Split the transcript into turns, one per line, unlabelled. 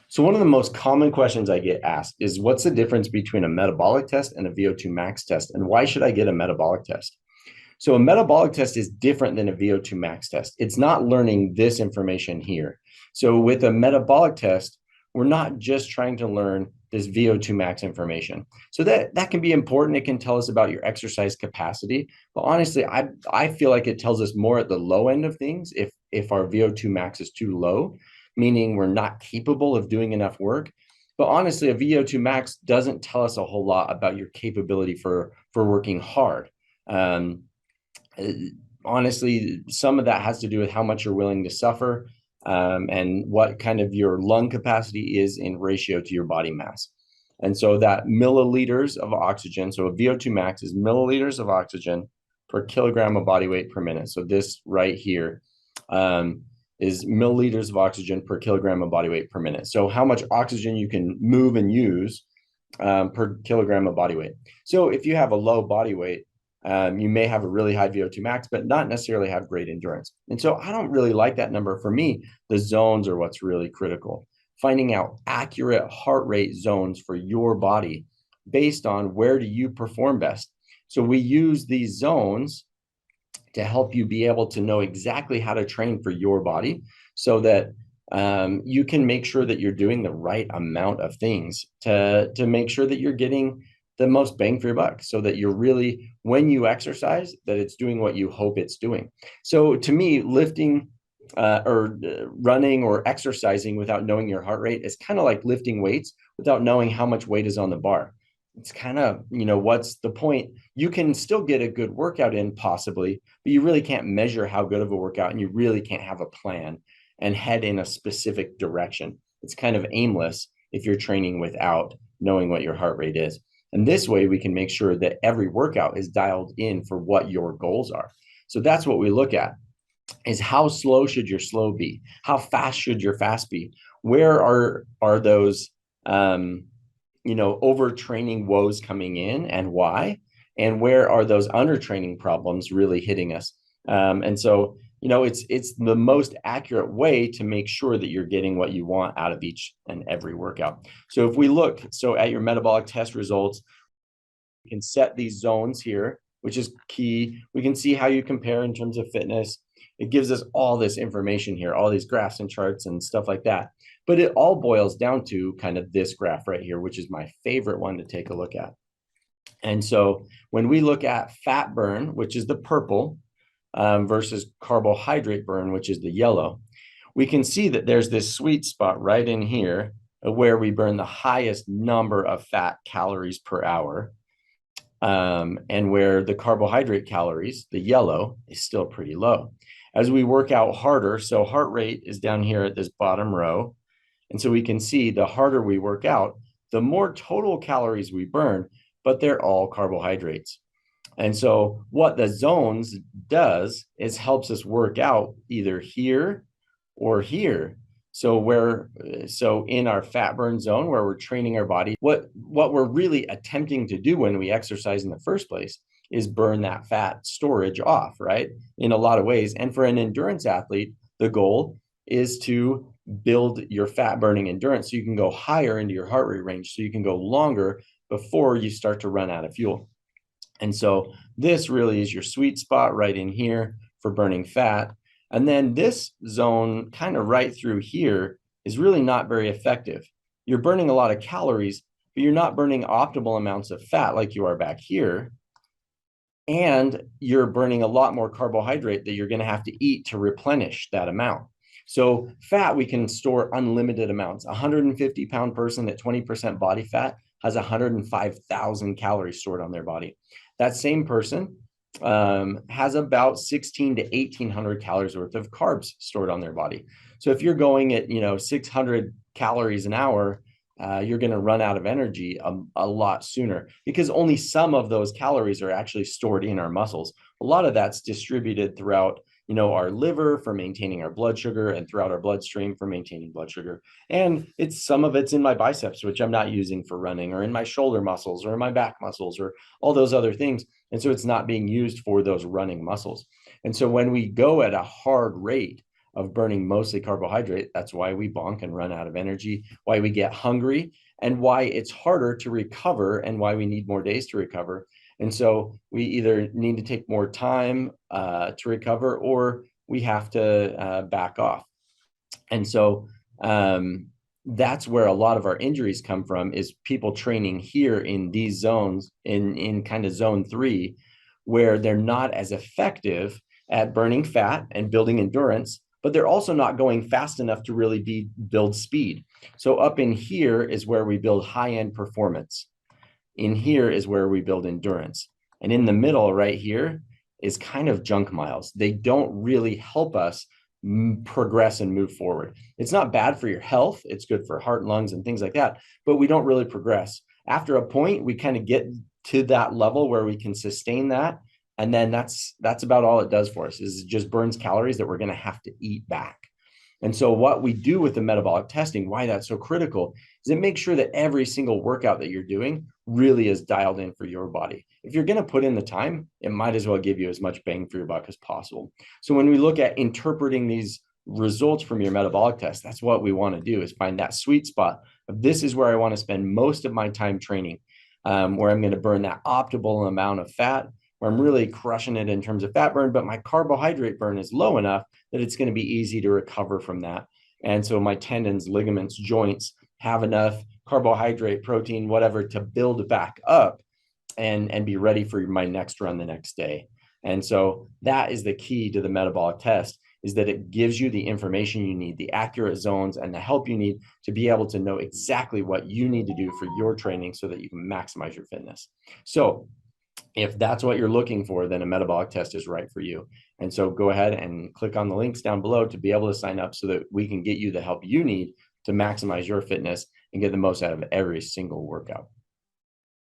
So one of the most common questions I get asked is what's the difference between a metabolic test and a VO2 max test? And why should I get a metabolic test? So a metabolic test is different than a VO2 max test. It's not learning this information here. So with a metabolic test, we're not just trying to learn this VO2 max information. So that can be important. It can tell us about your exercise capacity. But honestly, I feel like it tells us more at the low end of things if our VO2 max is too low, meaning we're not capable of doing enough work. But honestly, a VO2 max doesn't tell us a whole lot about your capability for working hard. Um, Honestly, some of that has to do with how much you're willing to suffer, and what kind of your lung capacity is in ratio to your body mass. And so that milliliters of oxygen, so a VO2 max is milliliters of oxygen per kilogram of body weight per minute. So this right here is milliliters of oxygen per kilogram of body weight per minute. So how much oxygen you can move and use per kilogram of body weight. So if you have a low body weight, you may have a really high VO2 max, but not necessarily have great endurance. And so I don't really like that number. For me, the zones are what's really critical. Finding out accurate heart rate zones for your body based on where do you perform best. So we use these zones to help you be able to know exactly how to train for your body so that you can make sure that you're doing the right amount of things to make sure that you're getting the most bang for your buck, so that you're really, when you exercise, that it's doing what you hope it's doing. So to me, lifting or running or exercising without knowing your heart rate is kind of like lifting weights without knowing how much weight is on the bar. It's kind of, what's the point? You can still get a good workout in possibly, but you really can't measure how good of a workout, and you really can't have a plan and head in a specific direction. It's kind of aimless if you're training without knowing what your heart rate is. And this way we can make sure that every workout is dialed in for what your goals are. So that's what we look at, is how slow should your slow be? How fast should your fast be? Where are those overtraining woes coming in, and why? And where are those undertraining problems really hitting us? And so it's the most accurate way to make sure that you're getting what you want out of each and every workout. So if we look at your metabolic test results, we can set these zones here, which is key. We can see how you compare in terms of fitness. It gives us all this information here, all these graphs and charts and stuff like that. But it all boils down to kind of this graph right here, which is my favorite one to take a look at. And so when we look at fat burn, which is the purple, versus carbohydrate burn, which is the yellow, we can see that there's this sweet spot right in here where we burn the highest number of fat calories per hour, and where the carbohydrate calories, the yellow, is still pretty low. As we work out harder, so heart rate is down here at this bottom row, and so we can see the harder we work out, the more total calories we burn, but they're all carbohydrates. And so what the zones does is helps us work out either here or here. So in our fat burn zone, where we're training our body, what we're really attempting to do when we exercise in the first place is burn that fat storage off, right? In a lot of ways. And for an endurance athlete, the goal is to build your fat burning endurance so you can go higher into your heart rate range, so you can go longer before you start to run out of fuel. And so this really is your sweet spot right in here for burning fat. And then this zone kind of right through here is really not very effective. You're burning a lot of calories, but you're not burning optimal amounts of fat like you are back here. And you're burning a lot more carbohydrate that you're going to have to eat to replenish that amount. So fat, we can store unlimited amounts. A 150-pound person at 20% body fat has 105,000 calories stored on their body. That same person has about 16 to 1,800 calories worth of carbs stored on their body. So if you're going at 600 calories an hour, you're going to run out of energy a lot sooner, because only some of those calories are actually stored in our muscles. A lot of that's distributed throughout our liver for maintaining our blood sugar, and throughout our bloodstream for maintaining blood sugar. And some of it's in my biceps, which I'm not using for running, or in my shoulder muscles, or in my back muscles, or all those other things. And so it's not being used for those running muscles. And so when we go at a hard rate of burning mostly carbohydrate. That's why we bonk and run out of energy, why we get hungry, and why it's harder to recover, and why we need more days to recover. And so we either need to take more time to recover, or we have to back off. And so that's where a lot of our injuries come from, is people training here in these zones, in kind of zone 3, where they're not as effective at burning fat and building endurance, but they're also not going fast enough to really build speed. So up in here is where we build high-end performance. In here is where we build endurance. And in the middle right here is kind of junk miles. They don't really help us progress and move forward. It's not bad for your health. It's good for heart and lungs and things like that, but we don't really progress. After a point, we kind of get to that level where we can sustain that. And then that's about all it does for us, is it just burns calories that we're going to have to eat back. And so what we do with the metabolic testing, why that's so critical, is it makes sure that every single workout that you're doing really is dialed in for your body. If you're going to put in the time, it might as well give you as much bang for your buck as possible. So when we look at interpreting these results from your metabolic test, that's what we want to do, is find that sweet spot of, this is where I want to spend most of my time training, where I'm going to burn that optimal amount of fat, where I'm really crushing it in terms of fat burn, but my carbohydrate burn is low enough that it's going to be easy to recover from that. And so my tendons, ligaments, joints have enough carbohydrate, protein, whatever, to build back up and be ready for my next run the next day. And so that is the key to the metabolic test, is that it gives you the information you need, the accurate zones, and the help you need to be able to know exactly what you need to do for your training so that you can maximize your fitness. So if that's what you're looking for, then a metabolic test is right for you. And so go ahead and click on the links down below to be able to sign up, so that we can get you the help you need to maximize your fitness and get the most out of every single workout.